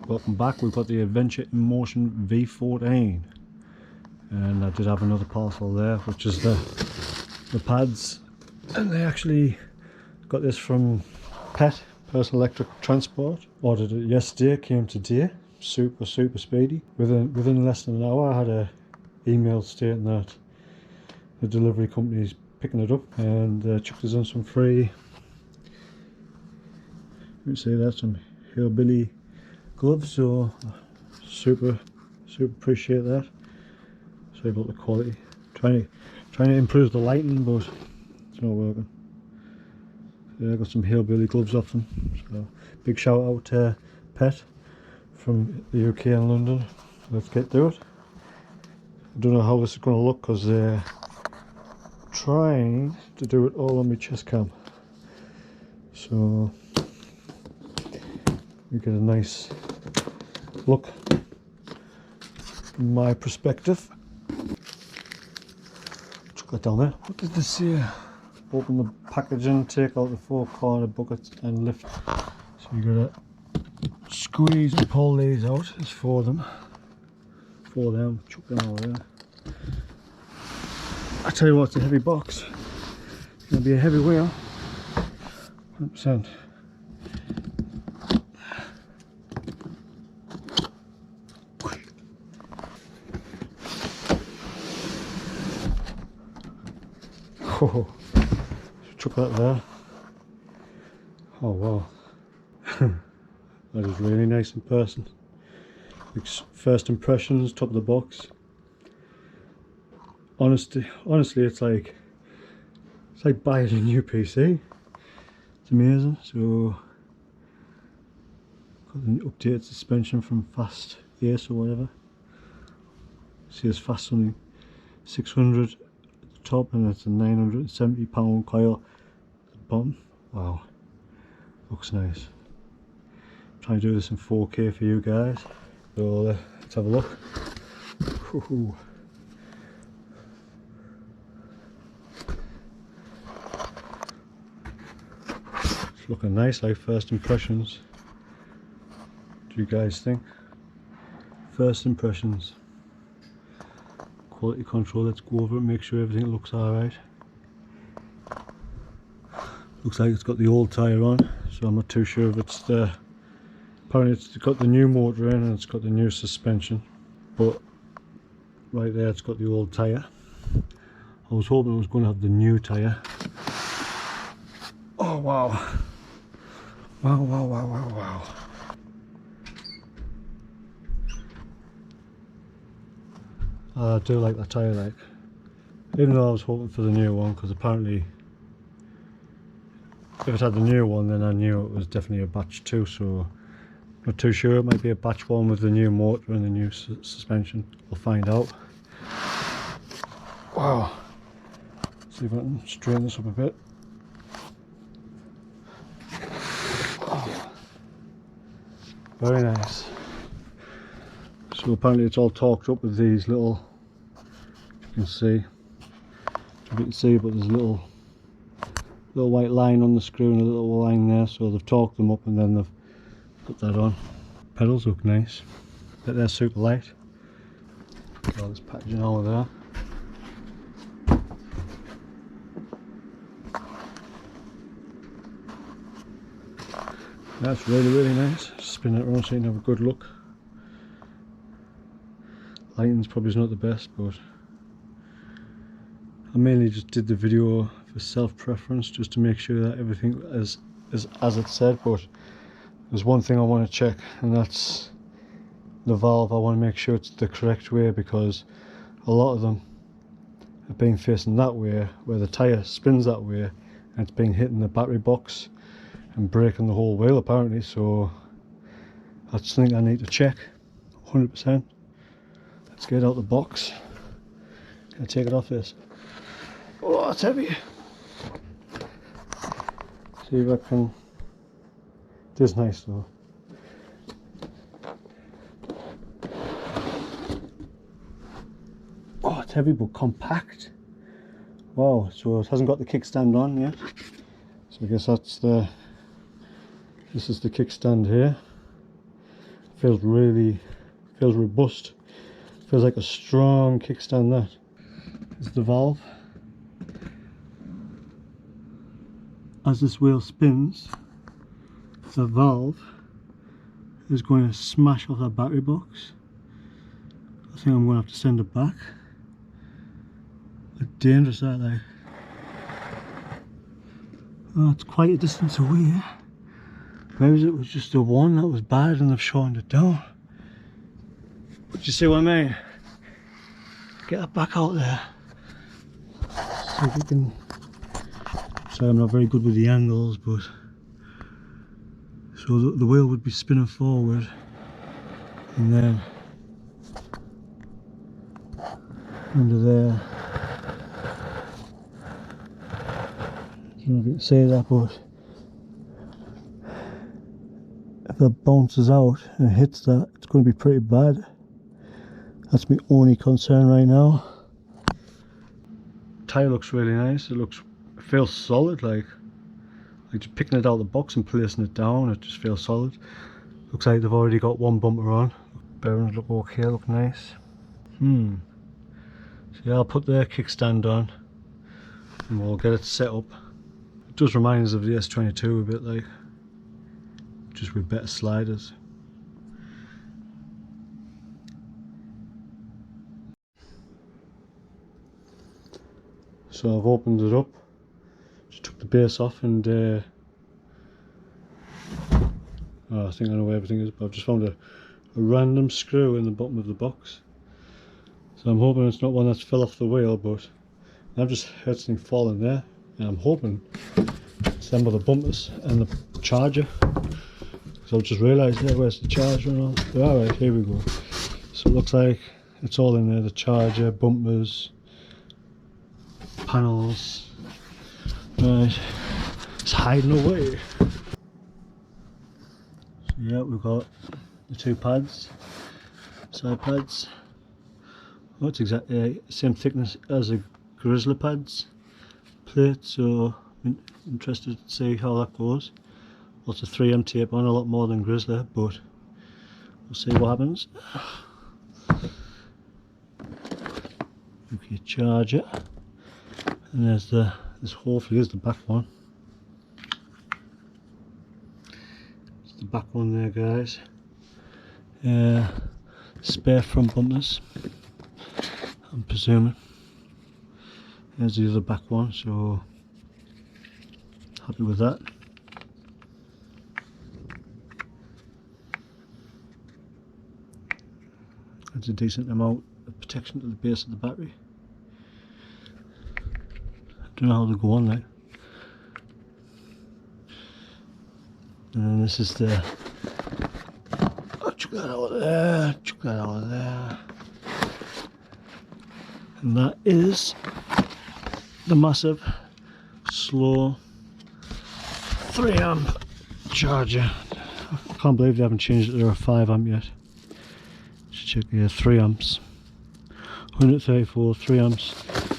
Welcome back. We've got the Adventure INMOTION V14, and I did have another parcel there, which is the pads, and they actually got this from Personal Electric Transport. Ordered it yesterday, came today. Super speedy. Within less than an hour I had a email stating that the delivery company is picking it up, and chucked us on some free, you can see that, some hillbilly gloves. So super appreciate that. Sorry about the quality. Trying to improve the lighting, but it's not working. Yeah, I got some hillbilly gloves off them. So big shout out to Pet from the UK and London. Let's get to it. I don't know how this is going to look because they're trying to do it all on my chest cam, so we get a nice look from my perspective. Chuck that down there. What did this say? Open the packaging, take out the 4 corner buckets and lift. So you gotta squeeze and pull these out. It's for them. Chuck them over there. I tell you what, it's a heavy box. It's gonna be a heavy wheel. 100%. Oh, chuck that there. Oh wow. That is really nice in person. First impressions, top of the box. Honestly, it's like buying a new PC. It's amazing. So got an updated suspension from Fast Ace or whatever. See, it's Fast something 600 at the top, and it's a 970 pound coil at the bottom. Wow, looks nice. Trying to do this in 4K for you guys. So let's have a look. Ooh. It's looking nice, like first impressions. What do you guys think? First impressions. Quality control, let's go over it, make sure everything looks alright. Looks like it's got the old tyre on, so I'm not too sure if it's the... Apparently it's got the new motor in and it's got the new suspension, but right there it's got the old tyre. I was hoping it was going to have the new tyre. Oh wow. Wow. I do like that tyre, like, even though I was hoping for the new one, because apparently if it had the new one then I knew it was definitely a batch 2, so not too sure. It might be a batch 1 with the new motor and the new suspension. We'll find out. Wow. Let's see if I can straighten this up a bit. Oh. Very nice. So apparently it's all torqued up with these little, you can see, but there's a little white line on the screw and a little line there, so they've torqued them up and then they've put that on. Pedals look nice, but they're super light. Got all this packaging over there. That's really nice. Spin it around so you can have a good look. Lighting's probably not the best, but I mainly just did the video for self-preference, just to make sure that everything is as it said. But there's one thing I want to check, and that's the valve. I want to make sure it's the correct way, because a lot of them have been facing that way, where the tyre spins that way, and it's been hitting the battery box and breaking the whole wheel apparently. So that's something I need to check 100%. Let's get out the box. Can I take it off this? Oh, it's heavy. See if I can. It is nice though. Oh, it's heavy but compact. Wow, so it hasn't got the kickstand on yet. So I guess this is the kickstand here. feels robust. Feels like a strong kickstand. That is the valve. As this wheel spins, the valve is going to smash off that battery box. I think I'm going to have to send it back. It's dangerous, that, like. Oh, it's quite a distance away. Maybe it was just the one that was bad and they've shortened it down. But you see what I mean? Get it back out there. See if we can. Sorry, I'm not very good with the angles, but so the wheel would be spinning forward, and then under there. I don't know if you can say that, but if that bounces out and hits that, it's going to be pretty bad. That's my only concern right now. Tyre looks really nice. It feels solid, like just picking it out of the box and placing it down, it just feels solid. Looks like they've already got one bumper on. Bearings look okay, look nice. So yeah, I'll put the kickstand on and we'll get it set up. It does remind us of the S22 a bit, like, just with better sliders. So I've opened it up, just took the base off, and I think I know where everything is, but I've just found a random screw in the bottom of the box. So I'm hoping it's not one that's fell off the wheel, but I've just heard something fall in there, and I'm hoping it's them with the bumpers and the charger. So I've just realised there, where's the charger and all? Alright, here we go. So it looks like it's all in there, the charger, bumpers, panels. Right, it's hiding away. So yeah, we've got the two pads, side pads. Oh, it's exactly the same thickness as the Grizzly pads plate, so I'm interested to see how that goes. Lots of 3M tape on, a lot more than Grizzly, but we'll see what happens. Okay, charger, and there's this hopefully is the back one. It's the back one there, guys. Spare front bumpers, I'm presuming. There's the other back one, so happy with that. That's a decent amount of protection to the base of the battery. I don't know how they go on now. And then this is the, oh, chuck that out of there, chuck that out of there. And that is the massive, slow 3 amp charger. I can't believe they haven't changed it to a 5 amp yet. Just check here, 3 amps. 134, 3 amps.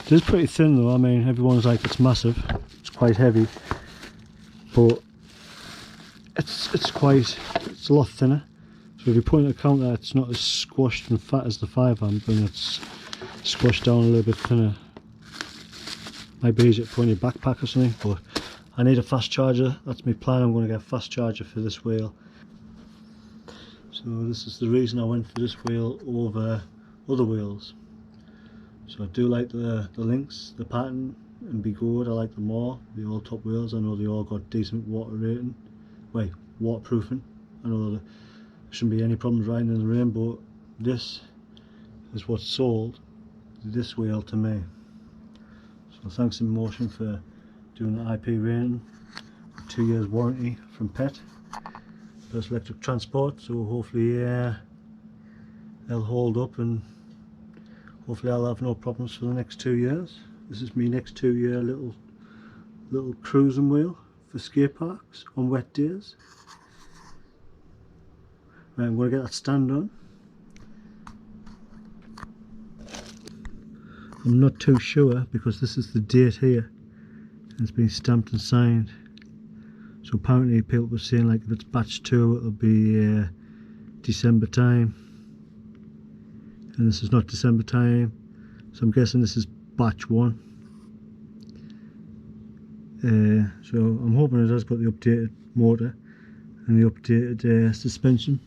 It is pretty thin though. I mean, everyone's like it's massive, it's quite heavy, but it's a lot thinner. So if you put in a counter, it's not as squashed and fat as the 5 amp, and it's squashed down a little bit thinner. Might be easier to put in your backpack or something, but I need a fast charger. That's my plan. I'm going to get a fast charger for this wheel. So this is the reason I went for this wheel over other wheels. So I do like the links, the pattern, and be good. I like them all. The all top wheels. I know they all got decent water rating. Wait, waterproofing. I know there shouldn't be any problems riding in the rain, but this is what sold this wheel to me. So thanks INMOTION for doing the IP rating, 2 years warranty from PET, First Electric Transport. So hopefully they'll hold up, and hopefully I'll have no problems for the next 2 years. This is my next 2 year little cruising wheel for skate parks on wet days. Right, I'm going to get that stand on. I'm not too sure because this is the date here. It's been stamped and signed. So apparently people were saying like if it's batch 2 it'll be December time, and this is not December time, so I'm guessing this is batch 1. So I'm hoping it has got the updated motor and the updated suspension.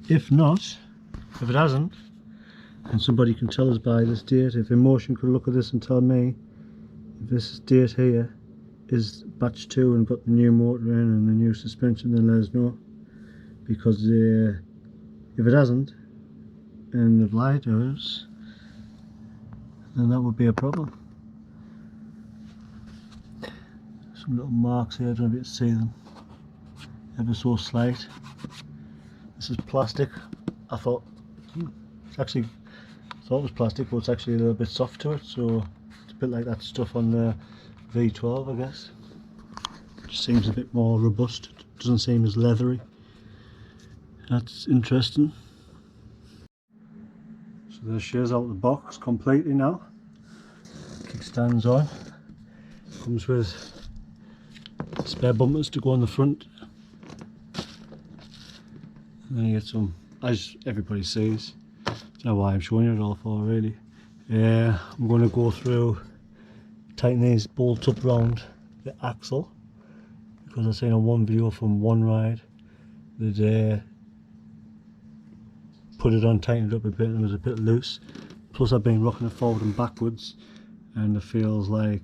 If not, if it hasn't, and somebody can tell us by this date, if INMOTION could look at this and tell me if this date here is batch 2 and got the new motor in and the new suspension, then let us know. Because if it hasn't and they've lied to us, then that would be a problem. Some little marks here, I don't know if you can see them, ever so slight. This is plastic. I thought it was plastic, but it's actually a little bit soft to it, so it's a bit like that stuff on the V12, I guess. It just seems a bit more robust, it doesn't seem as leathery. That's interesting. So the shares out of the box completely now. Kickstand's on. Comes with spare bumpers to go on the front. And then you get some, as everybody sees. I don't know why I'm showing you it all for, really. Yeah, I'm going to go through, tighten these bolts up round the axle, because I've seen on one video from one ride that put it on, tightened it up a bit, and it was a bit loose. Plus I've been rocking it forward and backwards, and it feels like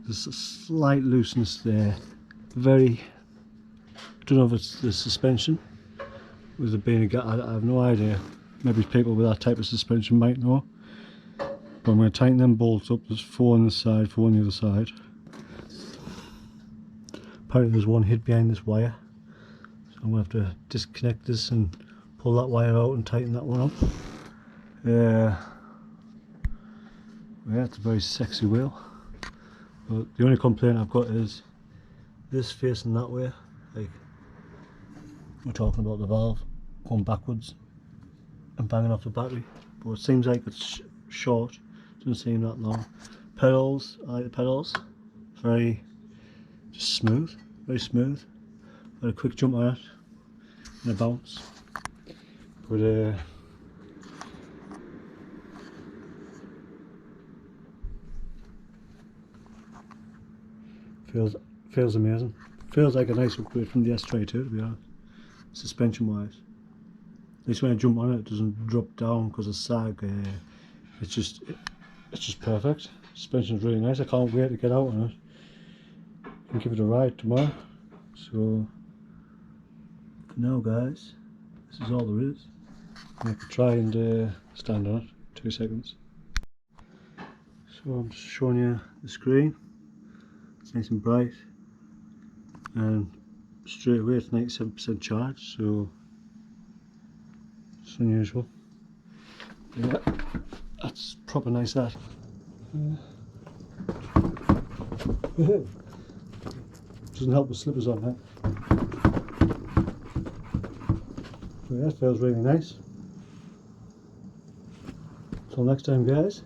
there's a slight looseness there. I don't know if it's the suspension, with it being I have no idea. Maybe people with that type of suspension might know. But I'm going to tighten them bolts up. There's 4 on this side, 4 on the other side. Apparently there's one hid behind this wire, so I'm going to have to disconnect this and pull that wire out and tighten that one up. Yeah, it's a very sexy wheel. But the only complaint I've got is this facing that way. Like, we're talking about the valve going backwards and banging off the battery, but it seems like it's short, doesn't seem that long. Pedals, I like the pedals, very just smooth, very smooth. Got a quick jump on it and a bounce, but feels amazing. Feels like a nice upgrade from the S22, to be honest, suspension wise. At least when I jump on it, it doesn't drop down because of sag. It's just perfect. Suspension's really nice. I can't wait to get out on it and give it a ride tomorrow. So for now, guys, this is all there is. I could try and stand on it. 2 seconds. So I'm just showing you the screen. It's nice and bright, and straight away it's 97% charged, so it's unusual. Yeah, that's proper nice, that. Doesn't help with slippers on that. But yeah, it feels really nice. Till next time, guys.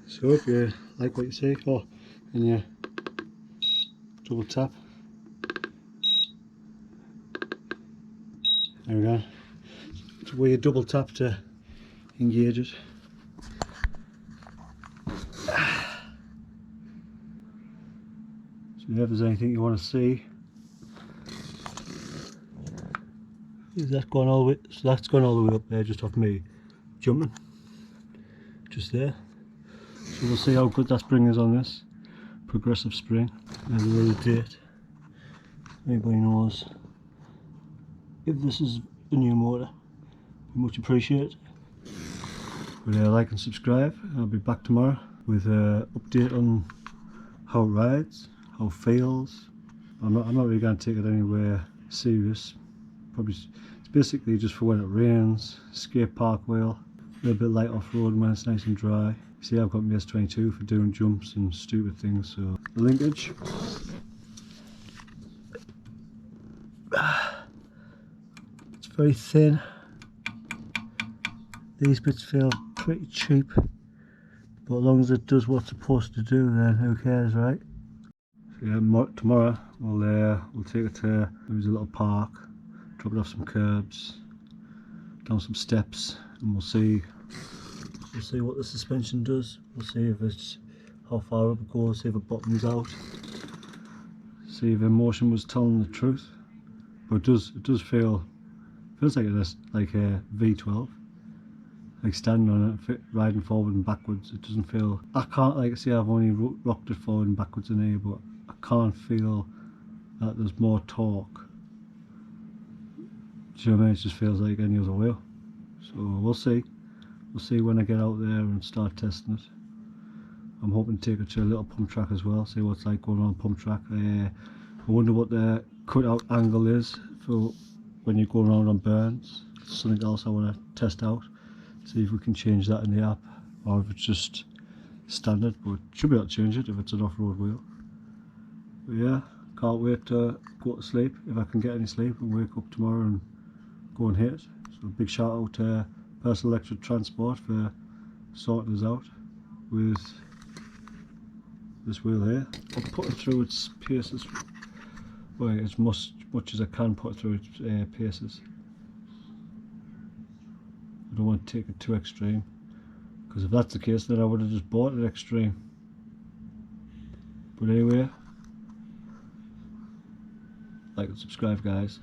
So if you like what you see, and you double tap. There we go. It's where you double tap to engage it. So if there's anything you want to see, is that gone all the way? So that's gone all the way up there, just off me jumping, just there. So we'll see how good that spring is on this progressive spring. There's a little date. Anybody knows if this is the new motor, much appreciated. But like and subscribe. I'll be back tomorrow with an update on how it rides, how it feels. I'm not really going to take it anywhere serious. Probably it's basically just for when it rains, skate park wheel, a little bit light off road when it's nice and dry. See, I've got my S22 for doing jumps and stupid things. So the linkage. It's very thin. These bits feel pretty cheap, but as long as it does what's supposed to do, then who cares, right? So yeah, tomorrow we'll take it to, there's a little park, dropping off some curbs, down some steps, and we'll see what the suspension does. We'll see if it's how far up it goes, see if it bottoms out, see if INMOTION was telling the truth. But it does feels like a V12, like standing on it, riding forward and backwards. It doesn't feel, I can't, like, see, I've only rocked it forward and backwards in here, but I can't feel that there's more torque. Do you know what I mean? It just feels like any other wheel. So we'll see when I get out there and start testing it. I'm hoping to take it to a little pump track as well, see what it's like going on pump track. I wonder what the cutout angle is for when you go around on burns. It's something else I want to test out, see if we can change that in the app, or if it's just standard, but should be able to change it if it's an off-road wheel. But yeah, can't wait to go to sleep, if I can get any sleep, and wake up tomorrow and go and hit it. So big shout out to Personal Electric Transport for sorting us out with this wheel here. I'll put it through its paces, well, as much as I can put it through its paces. I don't want to take it too extreme, because if that's the case then I would have just bought it extreme. But anyway, like and subscribe guys.